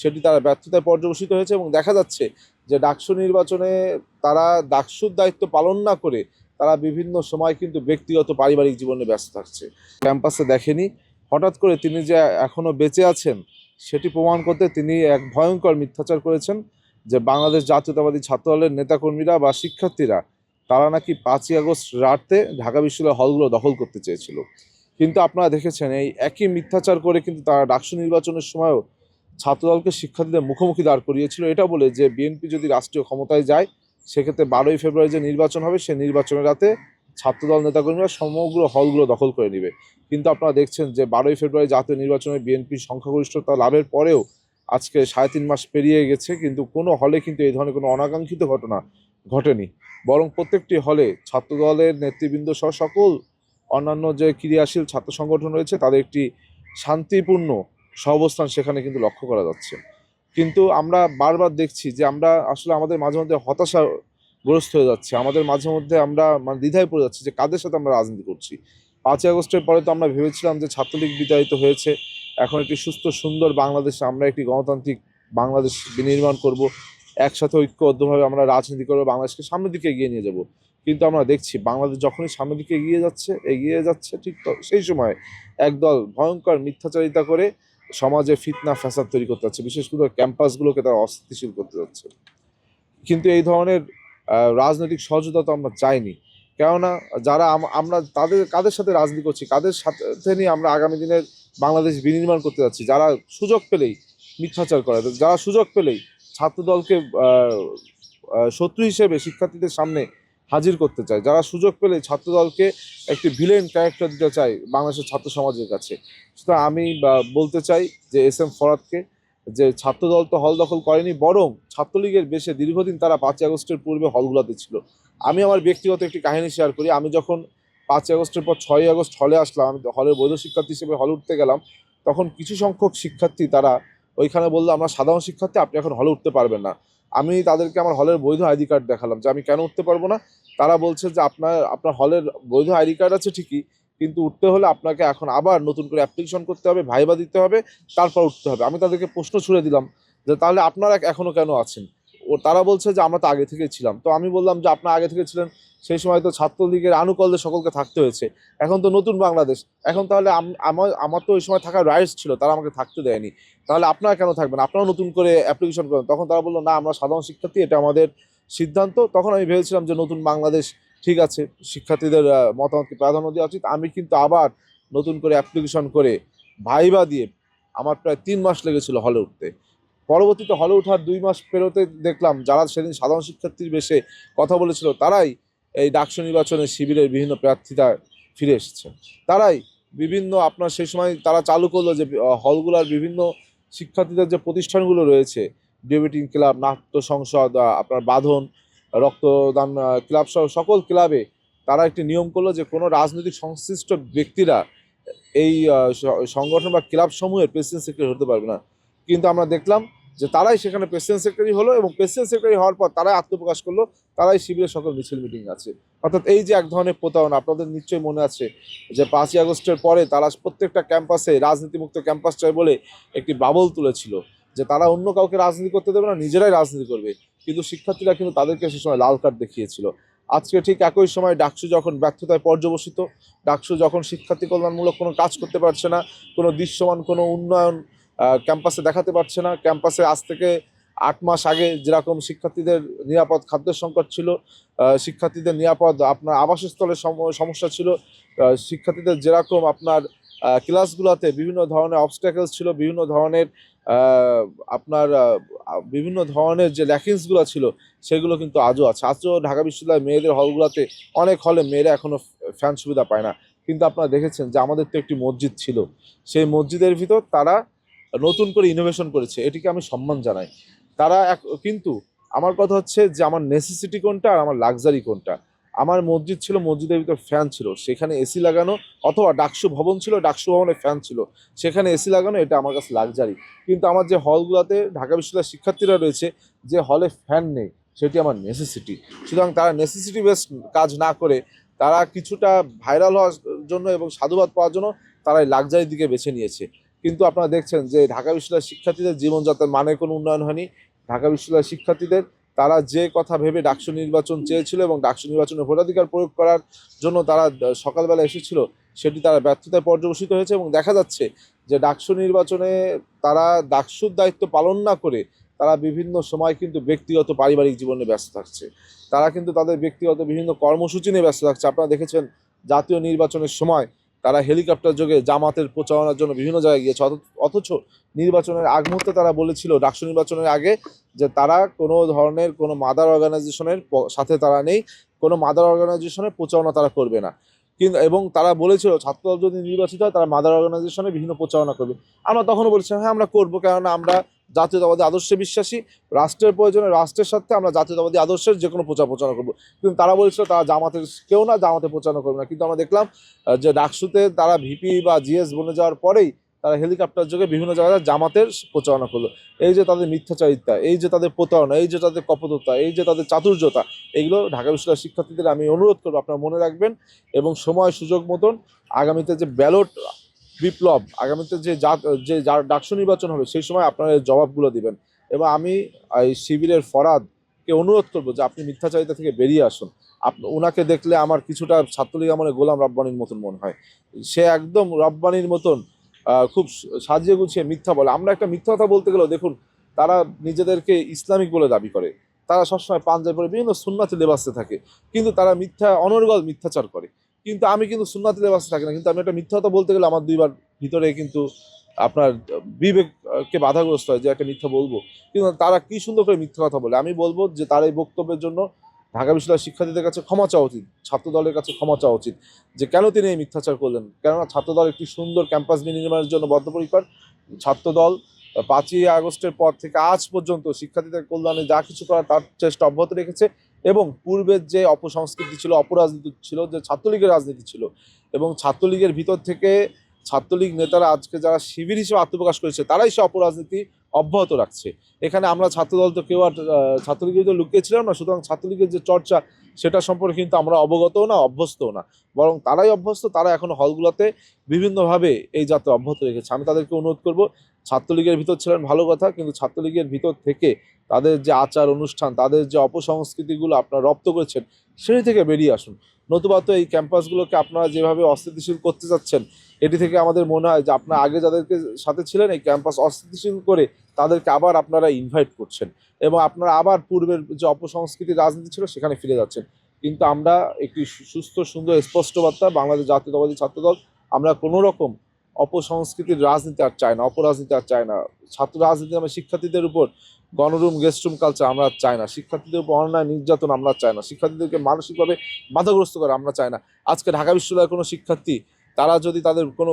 সেটি তারা ব্যর্থতায় পর্যবসিত হয়েছে এবং দেখা যাচ্ছে যে ডাকসু নির্বাচনে তারা ডাকসুর দায়িত্ব পালন না করে তারা বিভিন্ন সময় কিন্তু ব্যক্তিগত পারিবারিক জীবনে ব্যস্ত থাকছে। ক্যাম্পাসে দেখেনি, হঠাৎ করে তিনি যে এখনো বেঁচে আছেন সেটি প্রমাণ করতে তিনি এক ভয়ঙ্কর মিথ্যাচার করেছেন যে বাংলাদেশ জাতীয়তাবাদী ছাত্রদলের নেতাকর্মীরা বা শিক্ষার্থীরা তারা নাকি 5ই আগস্ট রাতে ঢাকা বিশ্ববিদ্যালয়ের হলগুলো দখল করতে চেয়েছিল। কিন্তু আপনারা দেখেছেন এই একই মিথ্যাচার করে কিন্তু তারা ডাকসু নির্বাচনের সময়ও ছাত্রদলকে শিক্ষার্থীদের মুখোমুখি দাঁড় করিয়েছিল এটা বলে যে বিএনপি যদি রাষ্ট্রীয় ক্ষমতায় যায় সেক্ষেত্রে 12ই ফেব্রুয়ারি যে নির্বাচন হবে সেই নির্বাচনের রাতে ছাত্রদল নেতাকর্মীরা সমগ্র হলগুলো দখল করে নেবে। কিন্তু আপনারা দেখছেন যে 12ই ফেব্রুয়ারি জাতীয় নির্বাচনে বিএনপির সংখ্যাগরিষ্ঠতা লাভের পরেও আজকে 3.5 মাস পেরিয়ে গেছে কিন্তু কোনো হলে কিন্তু এই ধরনের কোনো অনাকাঙ্ক্ষিত ঘটনা ঘটেনি, বরং প্রত্যেকটি হলে ছাত্রদলের নেতৃবৃন্দ সহ সকল অন্যান্য যে ক্রিয়াশীল ছাত্র সংগঠন রয়েছে তাদের একটি শান্তিপূর্ণ সহাবস্থান সেখানে কিন্তু লক্ষ্য করা যাচ্ছে। কিন্তু আমরা বারবার দেখছি যে আমরা আসলে আমাদের মাঝে মধ্যে হতাশাগ্রস্ত হয়ে যাচ্ছে, আমাদের মাঝে মধ্যে আমরা মানে দ্বিধায় পড়ে যাচ্ছি যে কাদের সাথে আমরা রাজনীতি করছি। 5ই আগস্টের পরে তো আমরা ভেবেছিলাম যে ছাত্রলীগ বিতাড়িত হয়েছে, এখন একটি সুস্থ সুন্দর বাংলাদেশে আমরা একটি গণতান্ত্রিক বাংলাদেশ বিনির্মাণ করব, একসাথে ঐক্যবদ্ধভাবে আমরা রাজনীতি করবো, বাংলাদেশকে সামনের দিকে এগিয়ে নিয়ে যাব। কিন্তু আমরা দেখছি বাংলাদেশ যখনই সামনের দিকে এগিয়ে যাচ্ছে ঠিক তো সেই সময় একদল ভয়ঙ্কর মিথ্যাচারিতা করে সমাজে ফিতনা ফ্যাসাদ তৈরি করতে যাচ্ছে, বিশেষ করে ক্যাম্পাসগুলোকে তারা অস্থিতিশীল করতে যাচ্ছে। কিন্তু এই ধরনের রাজনৈতিক সহযোগিতা তো আমরা চাইনি, কেননা যারা আমরা তাদের কাদের সাথে রাজনীতি করছি, কাদের সাথে নিয়ে আমরা আগামী দিনের বাংলাদেশ বিনির্মাণ করতে যাচ্ছি, যারা সুযোগ পেলেই মিথ্যাচার করে, যারা সুযোগ পেলেই ছাত্রদলকে শত্রু হিসেবে শিক্ষার্থীদের সামনে হাজির করতে চায়, যারা সুযোগ পেলে ছাত্রদলকে একটি ভিলেন ক্যারেক্টার দিতে চায় বাংলাদেশের ছাত্র সমাজের কাছে। সুতরাং আমি বলতে চাই যে SM ফরহাদকে যে ছাত্রদল তো হল দখল করেনি, বরং ছাত্রলীগের বেশে দীর্ঘদিন তারা 5ই আগস্টের পূর্বে হলগুলোতে ছিল। আমি আমার ব্যক্তিগত একটি কাহিনী শেয়ার করি। আমি যখন 5ই আগস্টের পর 6ই আগস্ট হলে আসলাম, আমি হলের বৈধ শিক্ষার্থী হিসেবে হলে উঠতে গেলাম, তখন কিছু সংখ্যক শিক্ষার্থী তারা ওইখানে বললো আমরা সাধারণ শিক্ষার্থী, আপনি এখন হলে উঠতে পারবেন না। আমি তাদেরকে আমার হলের বৈধ আইডি কার্ড দেখালাম যে আমি কেন উঠতে পারবো না। তারা বলছে যে আপনার হলের বৈধ আইডি কার্ড আছে ঠিকই, কিন্তু উঠতে হলে আপনাকে এখন আবার নতুন করে অ্যাপ্লিকেশন করতে হবে, ভাইবা দিতে হবে, তারপর উঠতে হবে। আমি তাদেরকে প্রশ্ন ছুড়ে দিলাম যে তাহলে আপনারা এখনো কেন আছেন? তারা বলছে যে আমরা তো আগে থেকে ছিলাম। তো আমি বললাম যে আপনারা আগে থেকে ছিলেন, সেই সময় তো ছাত্রলীগের আনুকূল্যে সকলকে থাকতে হয়েছে, এখন তো নতুন বাংলাদেশ, এখন তাহলে আমার তো ওই সময় থাকার রাইটস ছিল, তারা আমাকে থাকতে দেয়নি, তাহলে আপনারা কেন থাকবেন, আপনারাও নতুন করে অ্যাপ্লিকেশন করেন। তখন তারা বললো না আমরা সাধারণ শিক্ষার্থী, এটা আমাদের সিদ্ধান্ত। তখন আমি ভেবেছিলাম যে নতুন বাংলাদেশ ঠিক আছে, শিক্ষার্থীদের মতামতকে প্রাধান্য দেওয়া উচিত। আমি কিন্তু আবার নতুন করে অ্যাপ্লিকেশন করে ভাইবা দিয়ে আমার প্রায় 3 মাস লেগেছিল হলে উঠতে। পরবর্তীতে হলে ওঠার 2 মাস পেরোতে দেখলাম যারা সেদিন সাধারণ শিক্ষার্থীর বেশে কথা বলেছিল তারাই এই ডাকসু নির্বাচনে শিবিরের বিভিন্ন প্রার্থীরা ফিরে এসেছে। তারাই বিভিন্ন আপনার সেই সময় তারা চালু করলো যে হলগুলোর বিভিন্ন শিক্ষার্থীদের যে প্রতিষ্ঠানগুলো রয়েছে, ডিবেটিং ক্লাব, নাট্য সংসদ, আপনার বাঁধন, রক্তদান ক্লাব সহ সকল ক্লাবে তারা একটি নিয়ম করলো যে কোনো রাজনৈতিক সংশ্লিষ্ট ব্যক্তিরা এই সংগঠন বা ক্লাব সমূহের প্রেসিডেন্ট সেক্রেটারি হতে পারবে না। কিন্তু আমরা দেখলাম যে তারাই সেখানে প্রেসিডেন্ট সেক্রেটারি হলো এবং প্রেসিডেন্ট সেক্রেটারি হওয়ার পর তারাই আত্মপ্রকাশ করলো, তারাই শিবিরের সকল মিছিল মিটিং আছে। অর্থাৎ এই যে এক ধরনের প্রতারণা, আপনাদের নিশ্চয়ই মনে আছে যে 5ই আগস্টের পরে তারা প্রত্যেকটা ক্যাম্পাসে রাজনীতিমুক্ত ক্যাম্পাস চাই বলে একটি বাবল তুলেছিল যে তারা অন্য কাউকে রাজনীতি করতে দেবে না, নিজেরাই রাজনীতি করবে। কিন্তু শিক্ষার্থীরা কিন্তু তাদেরকে সে সময় লাল কার্ড দেখিয়েছিল। আজকে ঠিক একই সময় ডাকসু যখন ব্যর্থতায় পর্যবসিত, ডাকসু যখন শিক্ষার্থী কল্যাণমূলক কোনো কাজ করতে পারছে না, কোনো দৃশ্যমান কোনো উন্নয়ন ক্যাম্পাসে দেখাতে পারছে না, ক্যাম্পাসে আজ থেকে 8 মাস আগে যেরকম শিক্ষার্থীদের নিরাপদ খাদ্যের সংকট ছিল, শিক্ষার্থীদের নিরাপদ আপনার আবাসস্থলের সমস্যা ছিল, শিক্ষার্থীদের যেরকম আপনার ক্লাসগুলোতে বিভিন্ন ধরনের অবস্ট্যাকলস ছিল, বিভিন্ন ধরনের আপনার বিভিন্ন ধরনের যে ল্যাকিংসগুলো ছিল সেগুলো কিন্তু আজও আছে। আজও ঢাকা বিশ্ববিদ্যালয়ের মেয়েদের হলগুলোতে অনেক হলে মেয়েরা এখনও ফ্যান সুবিধা পায় না। কিন্তু আপনারা দেখেছেন যে আমাদের তো একটি মসজিদ ছিল, সেই মসজিদের ভিতর তারা নতুন করে ইনোভেশন করেছে, এটিকে আমি সম্মান জানাই। তারা কিন্তু আমার কথা হচ্ছে যে আমার নেসেসিটি কোনটা আর আমার লাক্সারি কোনটা। আমার মসজিদ ছিল, মসজিদের ভিতর ফ্যান ছিল, সেখানে এসি লাগানো, অথবা ডাকসু ভবন ছিল, ডাকসু ভবনে ফ্যান ছিল, সেখানে এসি লাগানো, এটা আমার কাছে লাক্সারি। কিন্তু আমার যে হলগুলোতে ঢাকা বিশ্ববিদ্যালয়ের শিক্ষার্থীরা রয়েছে যে হলে ফ্যান নেই, সেটি আমার নেসেসিটি। সুতরাং তারা নেসেসিটি বেস কাজ না করে তারা কিছুটা ভাইরাল হওয়ার জন্য এবং সাধুবাদ পাওয়ার জন্য তারা এই লাক্সারির দিকে বেছে নিয়েছে। কিন্তু আপনারা দেখছেন যে ঢাকা বিশ্ববিদ্যালয়ের শিক্ষার্থীদের জীবনযাত্রার মানে কোনো উন্নয়ন হয়নি। ঢাকা বিশ্ববিদ্যালয়ের শিক্ষার্থীদের তারা যে কথা ভেবে ডাকসু নির্বাচন চেয়েছিল এবং ডাকসু নির্বাচনে ভোটাধিকার প্রয়োগ করার জন্য তারা সকালবেলা এসেছিল, সেটি তারা ব্যর্থতায় পর্যবসিত হয়েছে এবং দেখা যাচ্ছে যে ডাকসু নির্বাচনে তারা ডাকসুর দায়িত্ব পালন না করে তারা বিভিন্ন সময় কিন্তু ব্যক্তিগত পারিবারিক জীবনে ব্যস্ত থাকছে। তারা কিন্তু তাদের ব্যক্তিগত বিভিন্ন কর্মসূচি নিয়ে ব্যস্ত থাকছে। আপনারা দেখেছেন জাতীয় নির্বাচনের সময় তারা হেলিকপ্টার যোগে জামাতের প্রচারণার জন্য বিভিন্ন জায়গায় গিয়েছে, অথচ নির্বাচনের আগ মুহূর্তে তারা বলেছিল ডাকসু নির্বাচনের আগে যে তারা কোনো ধরনের কোনো মাদার অর্গানাইজেশনের সাথে তারা নেই, কোনো মাদার অর্গানাইজেশনের প্রচারণা তারা করবে না। কিন্তু এবং তারা বলেছিল ছাত্রদল যদি নির্বাচিত হয় তারা মাদার অর্গানাইজেশনে বিভিন্ন প্রচারণা করবে। আমরা তখনও বলেছিলাম হ্যাঁ আমরা করবো, কেননা আমরা জাতীয়তাবাদী আদর্শে বিশ্বাসী, রাষ্ট্রের প্রয়োজনে রাষ্ট্রের সাথে আমরা জাতীয়তাবাদী আদর্শের যে কোনো প্রচারণা করবো। কিন্তু তারা বলেছিল তারা জামাতের কেউ না, জামাতে প্রচারণা করবে না। কিন্তু আমরা দেখলাম যে ডাকসুতে তারা ভিপি বা জিএস বনে যাওয়ার পরেই তারা হেলিকপ্টার যোগে বিভিন্ন জায়গায় জামাতের প্রচারণা করলো। এই যে তাদের মিথ্যাচারিতা, এই যে তাদের প্রতারণা, এই যে তাদের কপটতা, এই যে তাদের চাতুর্যতা, এগুলো ঢাকা বিশ্ববিদ্যালয়ের শিক্ষার্থীদের আমি অনুরোধ করবো আপনারা মনে রাখবেন এবং সময় সুযোগ মতন আগামীতে যে ব্যালট বিপ্লব, আগামীতে যে ডাকসু নির্বাচন হবে সেই সময় আপনারা এই জবাবগুলো দিবেন। এবং আমি এই শিবিরের ফরাদকে অনুরোধ করবো যে আপনি মিথ্যাচারিতা থেকে বেরিয়ে আসুন। ওনাকে দেখলে আমার কিছুটা ছাত্রলীগ আমলে গোলাম রব্বানির মতন মনে হয়। সে একদম রব্বানির মতন খুব সাজিয়ে গুছিয়ে মিথ্যা বলে। আমরা একটা মিথ্যা কথা বলতে গেলেও দেখুন তারা নিজেদেরকে ইসলামিক বলে দাবি করে, তারা সবসময় পাঞ্জাবি পরে বিভিন্ন সুন্নাতি লেবাসে থাকে, কিন্তু তারা অনর্গল মিথ্যাচার করে। কিন্তু আমি কিন্তু সুন্নাতি লেবাসে থাকি না, কিন্তু আমি একটা মিথ্যা কথা বলতে গেলে আমার দুইবার ভিতরে কিন্তু আপনার বিবেককে বাধাগ্রস্ত হয় যে একটা মিথ্যা বলবো। কিন্তু তারা কি সুন্দর করে মিথ্যা কথা বলে। আমি বলবো যে তার এই বক্তব্যের জন্য ঢাকা বিশ্ববিদ্যালয়ের শিক্ষার্থীদের কাছে ক্ষমা চাওয়া উচিত, ছাত্র দলের কাছে ক্ষমা চাওয়া উচিত যে কেন তিনি এই মিথ্যাচার করলেন। কেননা ছাত্রদল একটি সুন্দর ক্যাম্পাস নির্মাণের জন্য বদ্ধপরিকর। ছাত্রদল 5ই আগস্টের পর থেকে আজ পর্যন্ত শিক্ষার্থীদের কল্যাণে যা কিছু করার তার চেষ্টা অব্যাহত রেখেছে। এবং পূর্বের যে অপসংস্কৃতি ছিল, অপরাজনীতি ছিল, যে ছাত্রলীগের রাজনীতি ছিল, এবং ছাত্রলীগের ভিতর থেকে ছাত্রলীগ নেতারা আজকে যারা শিবির হিসেবে আত্মপ্রকাশ করেছে তারাই সে অপরাজনীতি অব্যাহত রাখছে। এখানে আমরা ছাত্রদল তো কেউ আর ছাত্রলীগের তো লুকিয়েছিলাম না, সুতরাং ছাত্রলীগের যে চর্চা সেটা সম্পর্কে কিন্তু আমরা অবগতও না, অভ্যস্তও না, বরং তারাই অভ্যস্ত। তারা এখন হলগুলোতে বিভিন্নভাবে এই যাত্রা অব্যাহত রেখেছে। আমি তাদেরকে অনুরোধ করব, ছাত্রলীগের ভিতর ছিলেন ভালো কথা, কিন্তু ছাত্রলীগের ভিতর থেকে তাদের যে আচার অনুষ্ঠান, তাদের যে অপসংস্কৃতিগুলো আপনারা রপ্ত করেছেন সেই থেকে বেরিয়ে আসুন। নতুবা তো এই ক্যাম্পাসগুলোকে আপনারা যেভাবে অস্থিতিশীল করতে যাচ্ছেন, এটি থেকে আমাদের মনে হয় যে আপনারা আগে যাদেরকে সাথে ছিলেন এই ক্যাম্পাস অস্থিতিশীল করে তাদেরকে আবার আপনারা ইনভাইট করছেন এবং আপনারা আবার পূর্বের যে অপসংস্কৃতির রাজনীতি ছিল সেখানে ফিরে যাচ্ছেন। কিন্তু আমরা একটি সুস্থ সুন্দর স্পষ্ট বার্তা, বাংলাদেশ জাতীয়তাবাদী ছাত্রদল আমরা কোনো রকম অপসংস্কৃতির রাজনীতি আর চাই না, অপরাজনীতি আর চাই না। ছাত্র রাজনীতি আমরা শিক্ষার্থীদের উপর গণরুম গেস্টরুম কালচার আমরা চাই না, শিক্ষার্থীদের উপর অন্যায় নির্যাতন আমরা চাই না, শিক্ষার্থীদেরকে মানসিকভাবে বাধাগ্রস্ত করে আমরা চাই না। আজকে ঢাকা বিশ্ববিদ্যালয়ের কোনো শিক্ষার্থী তারা যদি তাদের কোনো